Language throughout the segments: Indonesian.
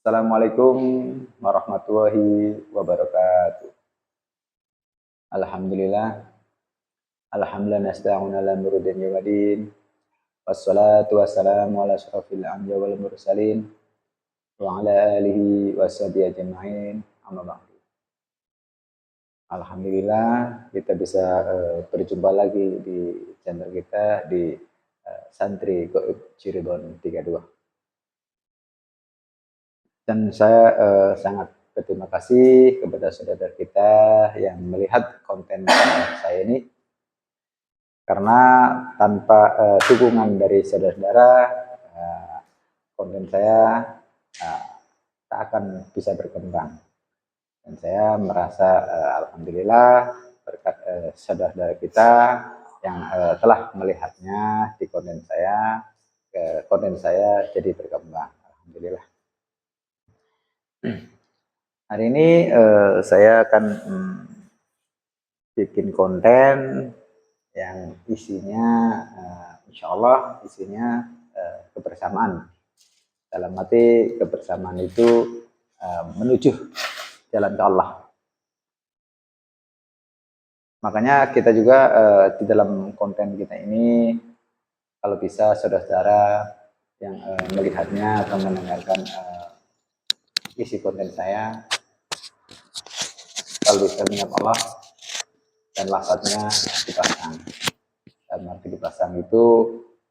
Assalamualaikum warahmatullahi wabarakatuh. Alhamdulillah, alhamdulillah nasta'inu ala murudin yawadin. Wassalatu wassalamu ala asyrafil anbiya wal mursalin wa ala alihi washabihi ajma'in. Amma ba'du. Alhamdulillah kita bisa berjumpa lagi di channel kita di Santri Gaib Cirebon 32. Dan saya sangat berterima kasih kepada saudara kita yang melihat konten saya ini, karena tanpa dukungan dari saudara-saudara, konten saya tak akan bisa berkembang. Dan saya merasa alhamdulillah berkat saudara-saudara kita yang telah melihatnya di konten saya jadi berkembang. Alhamdulillah. Hari ini saya akan bikin konten yang isinya insya Allah isinya kebersamaan. Dalam arti kebersamaan itu menuju jalan ke Allah. Makanya kita juga di dalam konten kita ini, kalau bisa saudara-saudara yang melihatnya atau mendengarkan isi konten saya, kalau bisa mengingat Allah dan lafadznya dipasang. Dan arti dipasang itu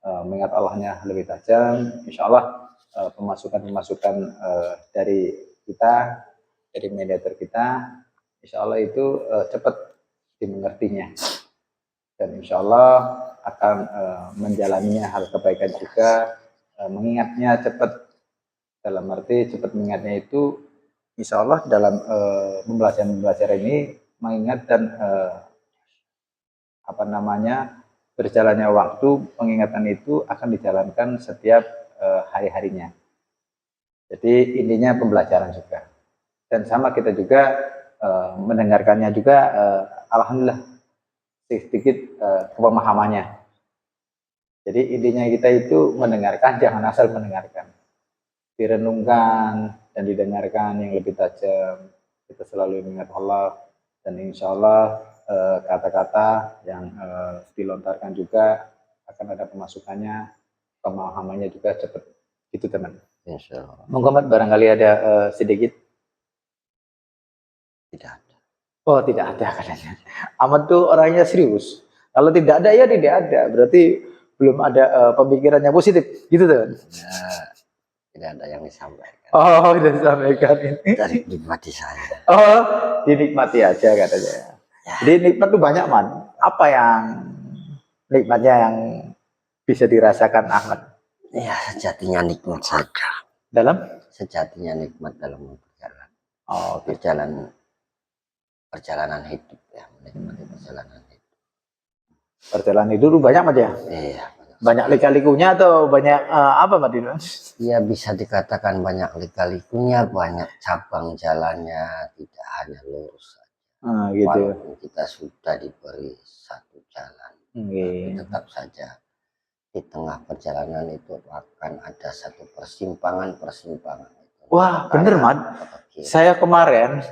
mengingat Allahnya lebih tajam. Insya Allah pemasukan dari kita, dari mediator kita, insya Allah itu cepat dimengertinya. Dan insya Allah akan menjalaninya hal kebaikan juga, mengingatnya cepat. Dalam arti cepat mengingatnya itu insya Allah dalam pembelajaran ini mengingat dan berjalannya waktu, pengingatan itu akan dijalankan setiap hari-harinya. Jadi intinya pembelajaran juga. Dan sama kita juga mendengarkannya juga alhamdulillah sedikit pemahamannya. Jadi intinya kita itu mendengarkan, jangan asal mendengarkan. Direnungkan dan didengarkan yang lebih tajam. Kita selalu ingat Allah, dan insya Allah kata-kata yang dilontarkan juga akan ada pemasukannya, pemahamannya juga cepat. Itu teman. Insya Allah. Monggo barangkali ada sedikit. Tidak ada. Oh, tidak ada katanya. Ahmad tuh orangnya serius. Kalau tidak ada ya tidak ada. Berarti belum ada pemikirannya positif, gitu teman. Ya, tidak ada yang disampaikan. Oh, sudah disampaikan ini. Dari nikmati saya. Oh, dinikmati aja katanya. Ya. Jadi nikmat tuh banyak, Man. Apa yang nikmatnya yang bisa dirasakan Ahmad? Ya, sejatinya nikmat saja. Dalam? Sejatinya nikmat dalam berjalan. Oh, perjalanan hidup ya, menikmati perjalanan hidup. Perjalanan hidup banyak, Mas ya? Iya. Banyak lika-likunya atau banyak apa, Mas? Ya, bisa dikatakan banyak lika-likunya, banyak cabang jalannya, tidak hanya lurus saja. Gitu. Walaupun kita sudah diberi satu jalan, tapi tetap saja di tengah perjalanan itu akan ada satu persimpangan. Wah, bener, Mas. Saya kemarin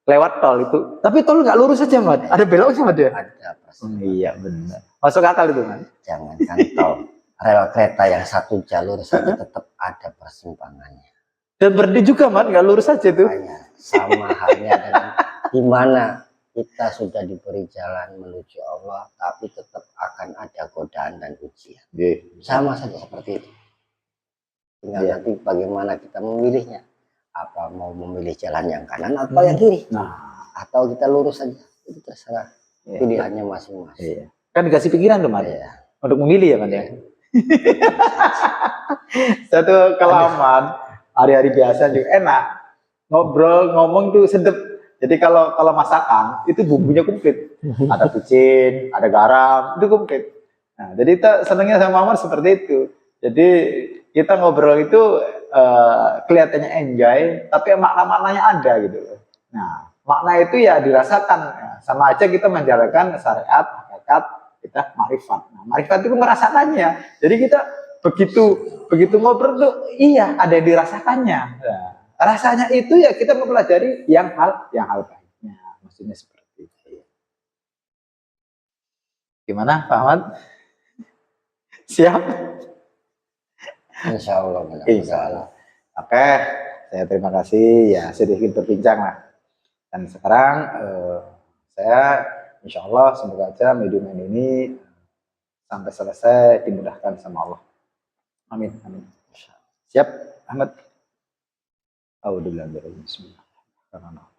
lewat tol itu, tapi tol nggak lurus aja, Mas. Ada beloknya, Mas ya? Ada persimpangan. Iya, benar. Masuk akal itu, Mas. Jangankan tol, rel kereta yang satu jalur saja tetap ada persimpangannya. Dan berhenti juga, Mas, nggak lurus aja tuh. Sama halnya dengan di mana kita sudah diberi jalan menuju Allah, tapi tetap akan ada godaan dan ujian. Sama saja seperti itu. Tinggal nanti bagaimana kita memilihnya. Apa mau memilih jalan yang kanan atau yang kiri? Atau kita lurus saja. Itu terserah. Pilihannya masing-masing. Kan dikasih pikiran tuh, Mas. Untuk memilih ya, Mas ya. Satu kelamaan hari-hari biasa juga enak. Ngobrol, ngomong tuh sedep. Jadi kalau masakan itu bumbunya komplit. Ada kucing, ada garam, itu komplit. Nah, jadi kita senangnya sama Ahmad seperti itu. Jadi kita ngobrol itu kelihatannya enjoy, tapi makna-maknanya ada gitu. Nah, makna itu ya dirasakan. Sama aja kita menjalankan syariat, hakikat, kita makrifat. Nah, makrifat itu merasakannya. Jadi kita begitu ngobrol tuh iya ada yang dirasakannya. Nah, rasanya itu ya kita mempelajari yang hal baiknya, maksudnya seperti itu. Gimana, Pak Ahmad? Siap? Insya Allah Insya mudah-mudahan. Allah. Oke, saya terima kasih ya sedikit berbincang lah. Dan sekarang saya insya Allah semoga aja medium ini sampai selesai dimudahkan sama Allah. Amin. Amin. Siap, Ahmad? Alhamdulillah. Bismillah. Assalamualaikum.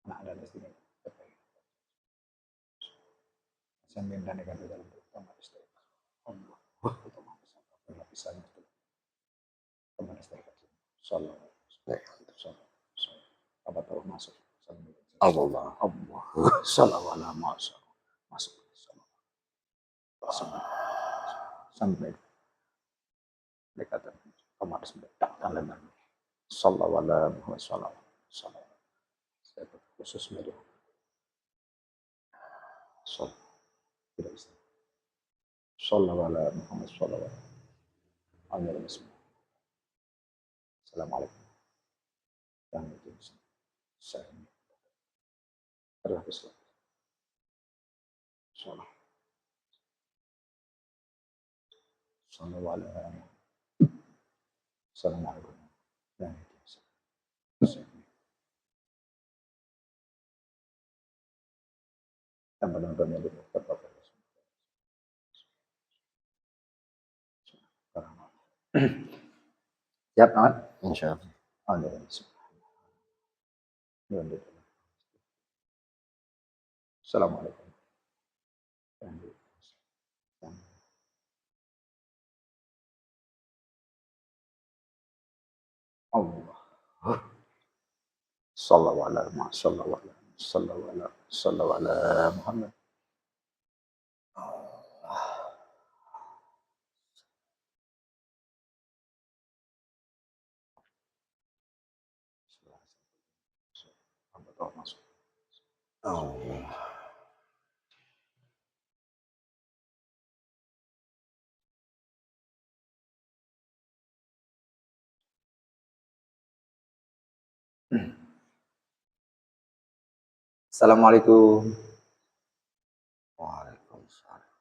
Nah, ada di sini. Sambil dan negatif dalam pertama istri. Allah. Lapisan itu. Teman istri. Sallallahu. Apa tahu masuk. Allah. Allah. Sallallahu masuk. Masuk. Sampai dekat kamar sebentar dalam. Sallallahu alaihi wasallam. Khusus media. Tidak bisa. Sallallahu alaihi Muhammad sallallahu alaihi wasallam. Assalamualaikum. Dan itu saya terlapis lagi. Sallallahu alaihi Assalamualaikum. Dan itu dan penonton yang terpapar. Siap, Ahmad? Insya Allah. Assalamualaikum. Allah. Sallallahu alaihi Muhammad. Allah. Assalamualaikum. Waalaikumsalam.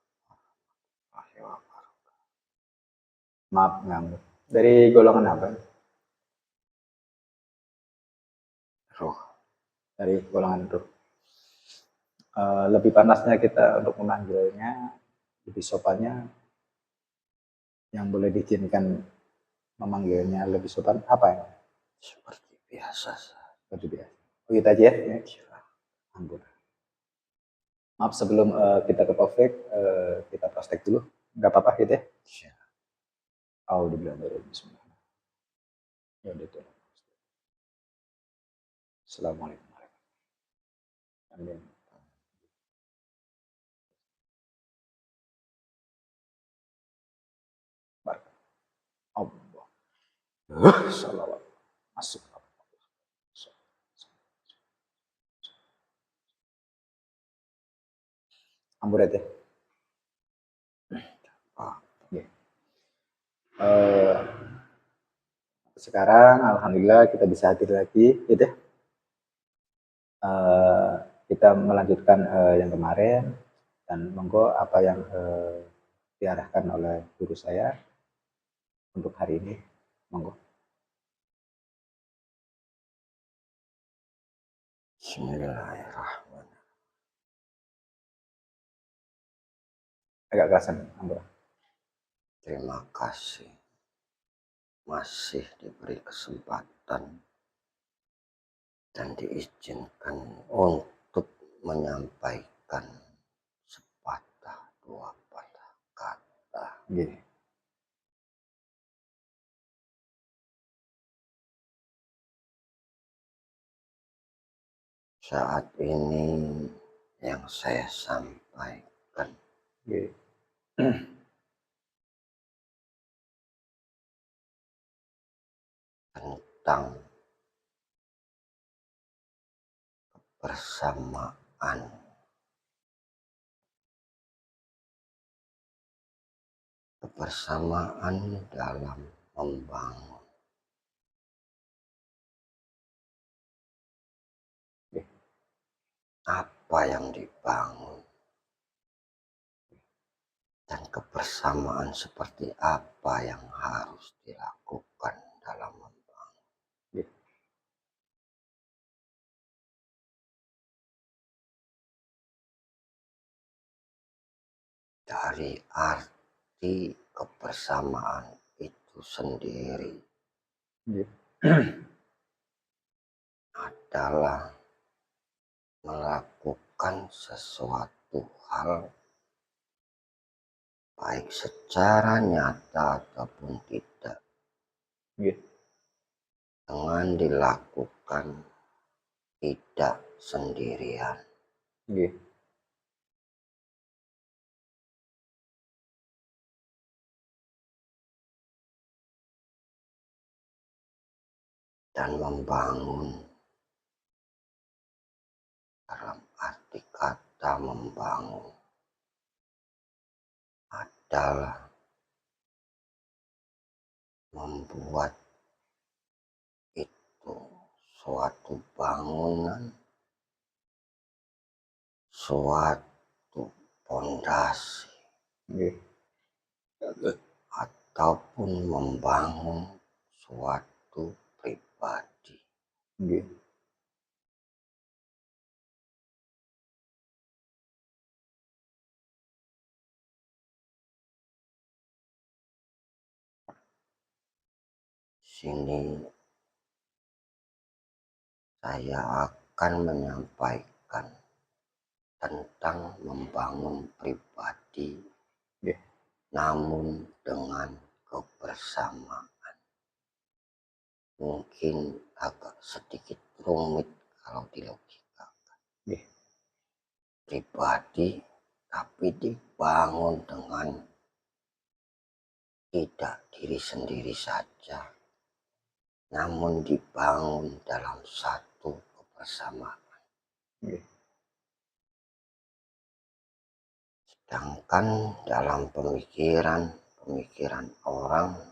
Maaf ngambek. Dari golongan apa? Ruh. Dari golongan ruh. Lebih panasnya kita untuk memanggilnya, lebih sopannya, yang boleh diizinkan memanggilnya lebih sopan apa ya? Seperti biasa. Seperti biasa. Oh, kita aja ya. Ampun. Maaf sebelum kita ke Taufik, kita praktek dulu. Nggak apa-apa gitu ya? Bismillah. Ya udah tuh. Assalamualaikum. Amin. Barak. Allah. Salawat. Masuk. Amburat ya. Ya. Sekarang alhamdulillah kita bisa hadir lagi gitu ya. Kita melanjutkan yang kemarin dan monggo apa yang diarahkan oleh guru saya untuk hari ini, monggo. Bismillahirrahmanirrahim. Agak kerasan, Ambo. Terima kasih masih diberi kesempatan dan diizinkan untuk menyampaikan sepatah dua patah kata. Gini. Saat ini yang saya sampaikan Gini. tentang kebersamaan. Kebersamaan dalam membangun. Apa yang dibangun dan kebersamaan seperti apa yang harus dilakukan dalam membangun. Dari arti kebersamaan itu sendiri adalah melakukan sesuatu hal baik secara nyata ataupun tidak dengan dilakukan tidak sendirian. Dan membangun dalam arti kata membangun adalah membuat itu suatu bangunan, suatu pondasi, ataupun membangun suatu pribadi. Sini saya akan menyampaikan tentang membangun pribadi, namun dengan kebersamaan. Mungkin agak sedikit rumit kalau dilogikakan. Pribadi tapi dibangun dengan tidak diri sendiri saja, namun dibangun dalam satu kebersamaan. Sedangkan dalam pemikiran orang,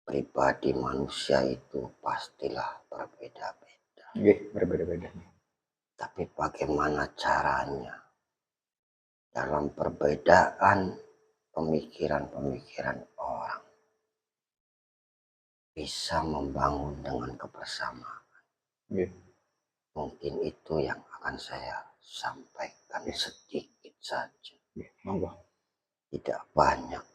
pribadi manusia itu pastilah berbeda-beda. Berbeda-beda. Tapi bagaimana caranya dalam perbedaan pemikiran-pemikiran orang bisa membangun dengan kebersamaan? Mungkin itu yang akan saya sampaikan sedikit saja. Tidak banyak.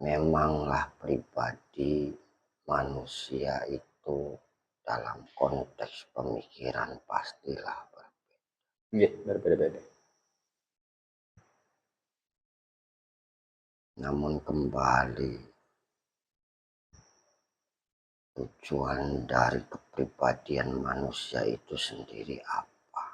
Memanglah pribadi manusia itu dalam konteks pemikiran pastilah berbeda-beda. Namun kembali, tujuan dari kepribadian manusia itu sendiri apa?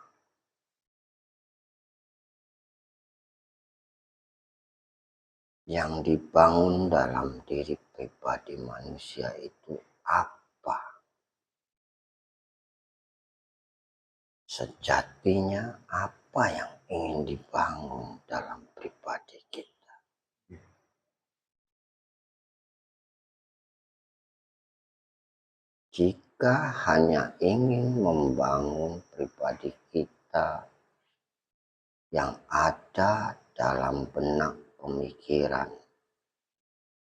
Yang dibangun dalam diri pribadi manusia itu apa? Sejatinya apa yang ingin dibangun dalam pribadi kita? Jika hanya ingin membangun pribadi kita yang ada dalam benak pemikiran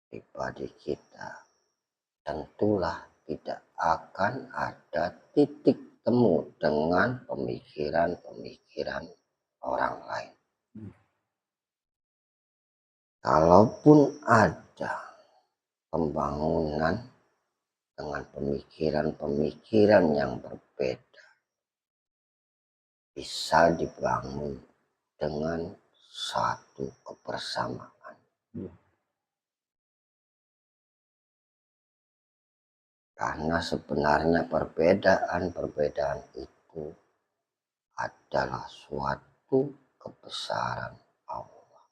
pribadi kita, tentulah tidak akan ada titik temu dengan pemikiran-pemikiran orang lain. Kalaupun ada pembangunan dengan pemikiran-pemikiran yang berbeda, bisa dibangun dengan satu kebersamaan. Karena sebenarnya perbedaan itu adalah suatu kebesaran Allah.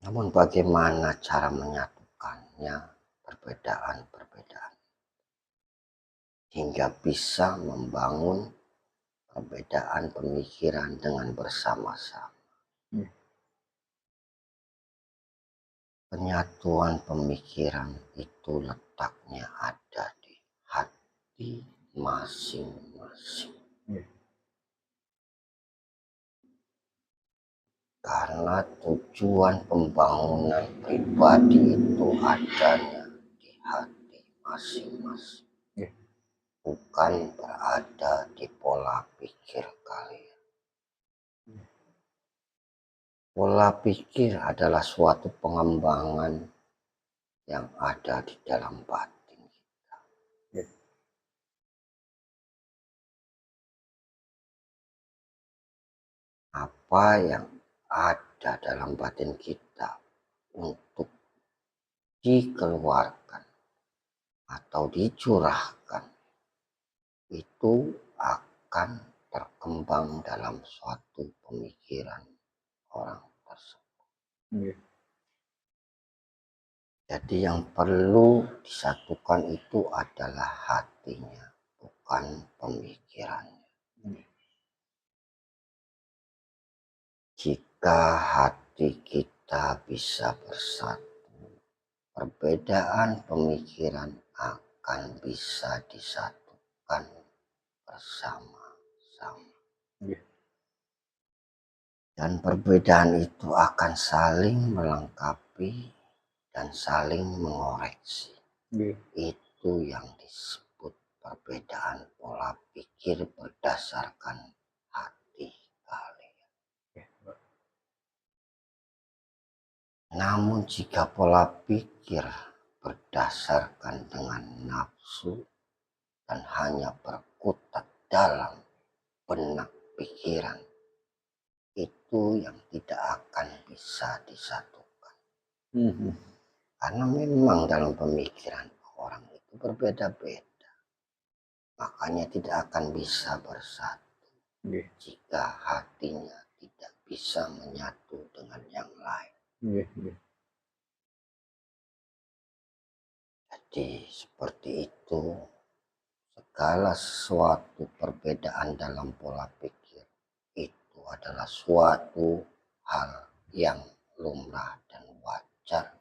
Namun bagaimana cara menyatukannya perbedaan-perbedaan hingga bisa membangun perbedaan pemikiran dengan bersama-sama. Penyatuan pemikiran itu letaknya ada di hati masing-masing. Karena tujuan pembangunan pribadi itu adanya di hati masing-masing. Bukan berada di pola pikir kalian. Pola pikir adalah suatu pengembangan yang ada di dalam batin kita. Apa yang ada dalam batin kita untuk dikeluarkan atau dicurahkan itu akan berkembang dalam suatu pemikiran orang tersebut. Jadi yang perlu disatukan itu adalah hatinya, bukan pemikirannya. Jika hati kita bisa bersatu, perbedaan pemikiran akan bisa disatukan bersama-sama. Dan perbedaan itu akan saling melengkapi dan saling mengoreksi. Itu yang disebut perbedaan pola pikir berdasarkan hati kalian. Namun jika pola pikir berdasarkan dengan nafsu dan hanya berkutat dalam benak pikiran, itu yang tidak akan bisa disatukan. Karena memang dalam pemikiran orang itu berbeda-beda. Makanya tidak akan bisa bersatu jika hatinya tidak bisa menyatu dengan yang lain. Jadi seperti itu, segala sesuatu perbedaan dalam pola pikir itu adalah suatu hal yang lumrah dan wajar.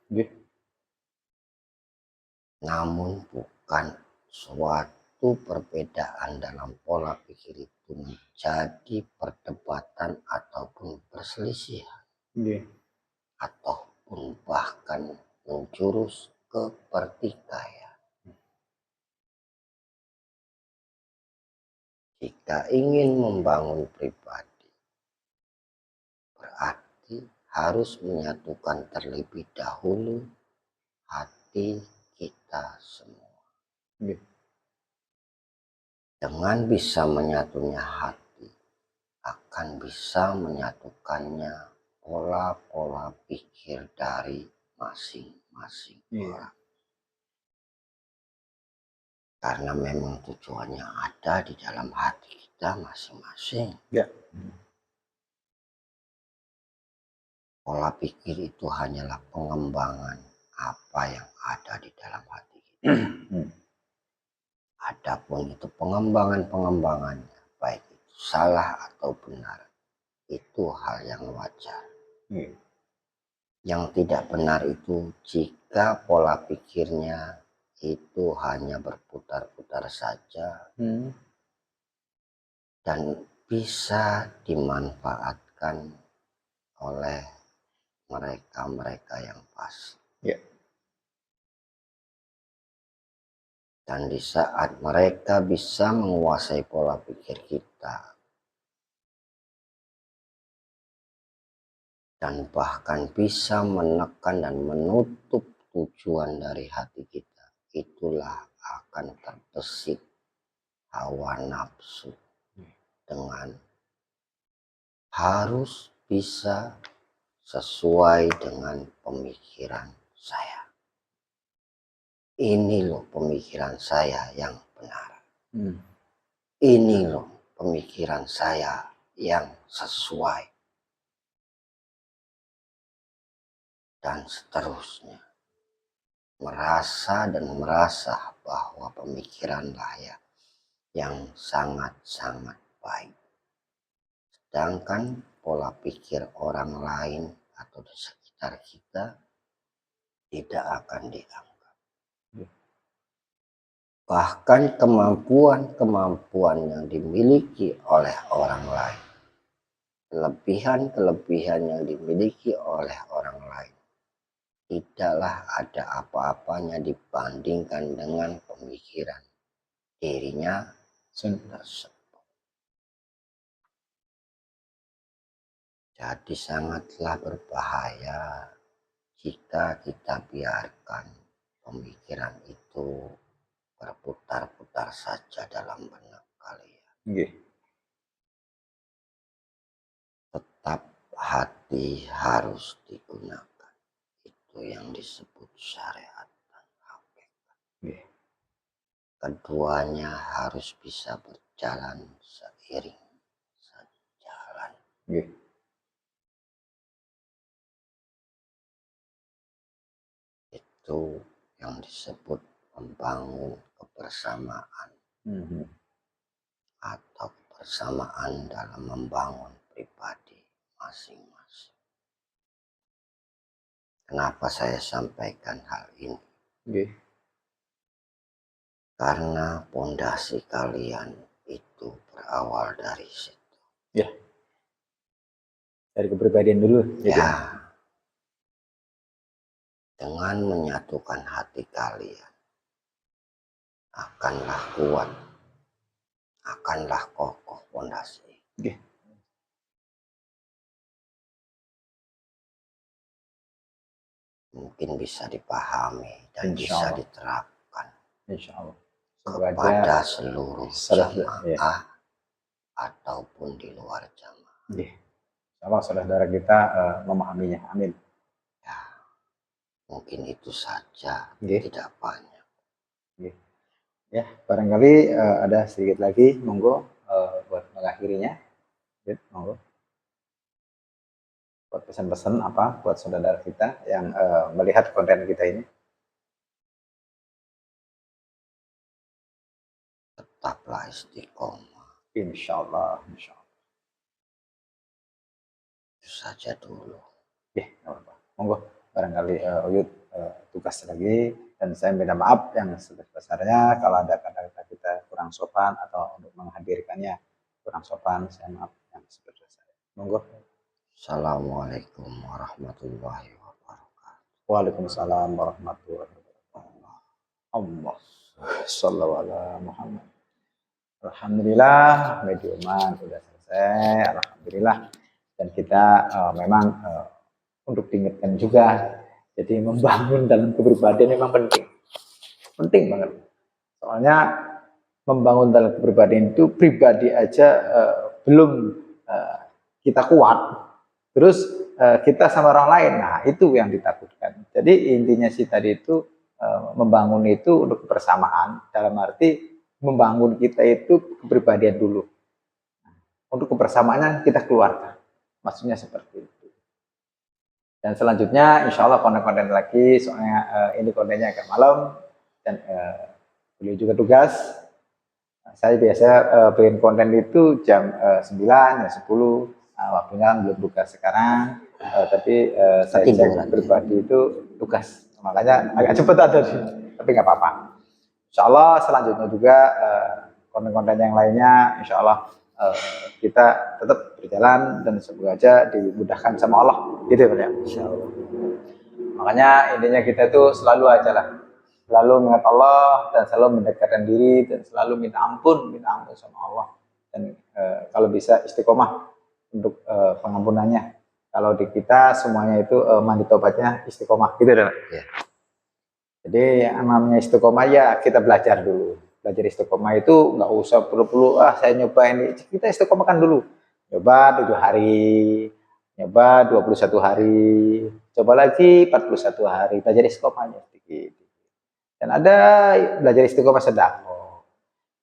Namun bukan suatu perbedaan dalam pola pikir itu menjadi perdebatan ataupun perselisihan. Ataupun bahkan menjurus ke pertikaian. Jika ingin membangun pribadi, berarti harus menyatukan terlebih dahulu hati kita semua. Dengan bisa menyatunya hati, akan bisa menyatukannya pola-pola pikir dari masing-masing orang. Karena memang tujuannya ada di dalam hati kita masing-masing. Pola pikir itu hanyalah pengembangan apa yang ada di dalam hati kita. Adapun itu pengembangannya, baik itu salah atau benar, itu hal yang wajar. Yang tidak benar itu jika pola pikirnya itu hanya berputar-putar saja dan bisa dimanfaatkan oleh mereka-mereka yang fasik. Dan di saat mereka bisa menguasai pola pikir kita dan bahkan bisa menekan dan menutup tujuan dari hati kita, itulah akan terbesit hawa nafsu dengan harus bisa sesuai dengan pemikiran saya. Ini loh pemikiran saya yang benar. Ini loh pemikiran saya yang sesuai. dan seterusnya. Merasa dan merasa bahwa pemikiranlah yang sangat-sangat baik. Sedangkan pola pikir orang lain atau di sekitar kita tidak akan dianggap. Bahkan kemampuan-kemampuan yang dimiliki oleh orang lain, kelebihan-kelebihan yang dimiliki oleh orang lain, tidaklah ada apa-apanya dibandingkan dengan pemikiran dirinya tersebut. Jadi sangatlah berbahaya jika kita biarkan pemikiran itu berputar-putar saja dalam benak kalian. Tetap hati harus digunakan. Itu yang disebut syariat dan hakikat. Keduanya harus bisa berjalan seiring sejalan. Itu yang disebut membangun kebersamaan atau kebersamaan dalam membangun pribadi masing-masing. Kenapa saya sampaikan hal ini? Karena pondasi kalian itu berawal dari situ. Ya. Dari kepribadian dulu. Ya. Dengan menyatukan hati kalian, akanlah kuat, akanlah kokoh pondasi. Mungkin bisa dipahami dan bisa diterapkan. Insya Allah. Kepada seluruh jamaah ataupun di luar jamaah. Insya Allah saudara kita memahaminya. Amin. Ya, mungkin itu saja, tidak banyak. Ya, barangkali ada sedikit lagi, monggo buat mengakhirinya. Monggo. Buat pesan-pesan apa buat saudara kita yang melihat konten kita ini. Tetaplah istiqomah. Insya Allah. Itu saja dulu. Monggo, barangkali Uyut tugas lagi, dan saya minta maaf yang sebesar-besarnya kalau ada kata-kata kita kurang sopan atau untuk menghadirkannya kurang sopan, saya maaf yang sebesar-besarnya. Monggo. Assalamualaikum warahmatullahi wabarakatuh. Waalaikumsalam warahmatullahi wabarakatuh. Allah sallallahu ala Muhammad. Alhamdulillah, mediuman sudah selesai. Alhamdulillah. Dan kita memang untuk diingatkan juga, jadi membangun dalam kepribadian memang penting banget. Soalnya membangun dalam kepribadian itu pribadi aja belum kita kuat, terus kita sama orang lain, nah itu yang ditakutkan. Jadi intinya sih tadi itu membangun itu untuk kebersamaan, dalam arti membangun kita itu kepribadian dulu, untuk kebersamaannya kita keluarkan, maksudnya seperti itu. Dan selanjutnya insya Allah konten-konten lagi, soalnya ini kontennya agak malam, dan beliau juga tugas. Saya biasa bikin konten itu jam 9, jam 10, waktunya belum tugas sekarang, tapi saya cek pribadi itu tugas, makanya agak cepat ada sih, tapi nggak apa-apa. Insya Allah selanjutnya juga konten-konten yang lainnya, insya Allah kita tetap berjalan dan semoga aja dimudahkan sama Allah, gitu ya. Insya Allah. Makanya intinya kita tuh selalu aja lah, selalu mengingat Allah dan selalu mendekatkan diri dan selalu minta ampun sama Allah, dan kalau bisa istiqomah untuk pengampunannya. Kalau di kita semuanya itu mandi tobatnya istiqomah, gitu ya. Jadi yang namanya istiqomah ya kita belajar dulu. Belajar istiqomah itu nggak usah perlu-perlu saya nyoba ini. Kita istiqomahkan dulu. Nyoba 7 hari, nyoba 21 hari, coba lagi 41 hari. Belajar istiqomahnya sedikit. Dan ada belajar istiqomah sedekah.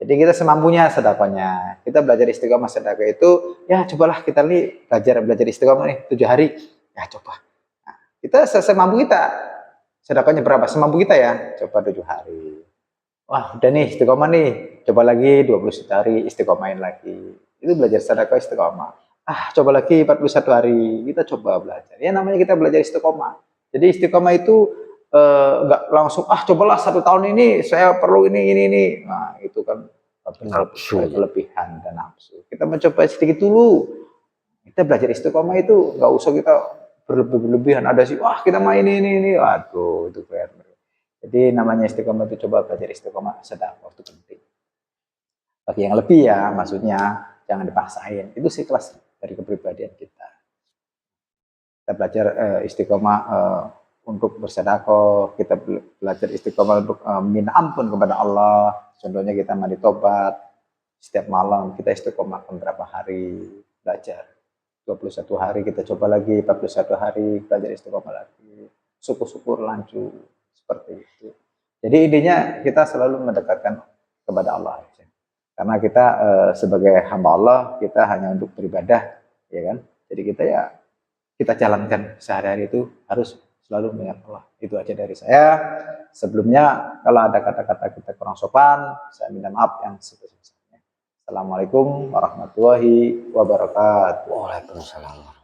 Jadi kita semampunya sedekahnya. Kita belajar istiqomah sedekah itu ya cobalah kita nih belajar istiqomah nih 7 hari. Ya coba. Nah, Kita semampu kita. Sedekahnya berapa? Semampu kita ya. Coba 7 hari. Wah, udah nih istiqomah nih. Coba lagi 21 hari istiqomahin lagi. Itu belajar sedekah istiqomah. Ah, coba lagi 41 hari. Kita coba belajar. Ya namanya kita belajar istiqomah. Jadi istiqomah itu nggak langsung cobalah 1 tahun ini saya perlu ini. Nah, itu kan Nafsu. kelebihan dan nafsu. Kita mencoba sedikit dulu. Kita belajar istiqomah itu nggak usah kita berlebihan. Ada sih, wah kita main ini. Waduh, itu keren. Jadi namanya istiqomah itu coba belajar istiqomah sedekah itu penting. Bagi yang lebih ya, maksudnya jangan dipaksain. Itu sih kelas dari kepribadian kita. Kita belajar istiqomah untuk bersedekah, kita belajar istiqomah untuk minta ampun kepada Allah. Contohnya kita mandi tobat, setiap malam kita istiqomah berapa hari belajar. 21 hari kita coba lagi, 41 hari belajar istiqomah lagi. Syukur-syukur lanjut. Seperti itu. Jadi intinya kita selalu mendekatkan kepada Allah. Karena kita sebagai hamba Allah, kita hanya untuk beribadah, ya kan? Jadi kita jalankan sehari-hari itu harus selalu mengingat Allah. Itu aja dari saya. Sebelumnya kalau ada kata-kata kita kurang sopan, saya minta maaf yang sebesar-besarnya. Assalamualaikum warahmatullahi wabarakatuh. Waalaikumsalam.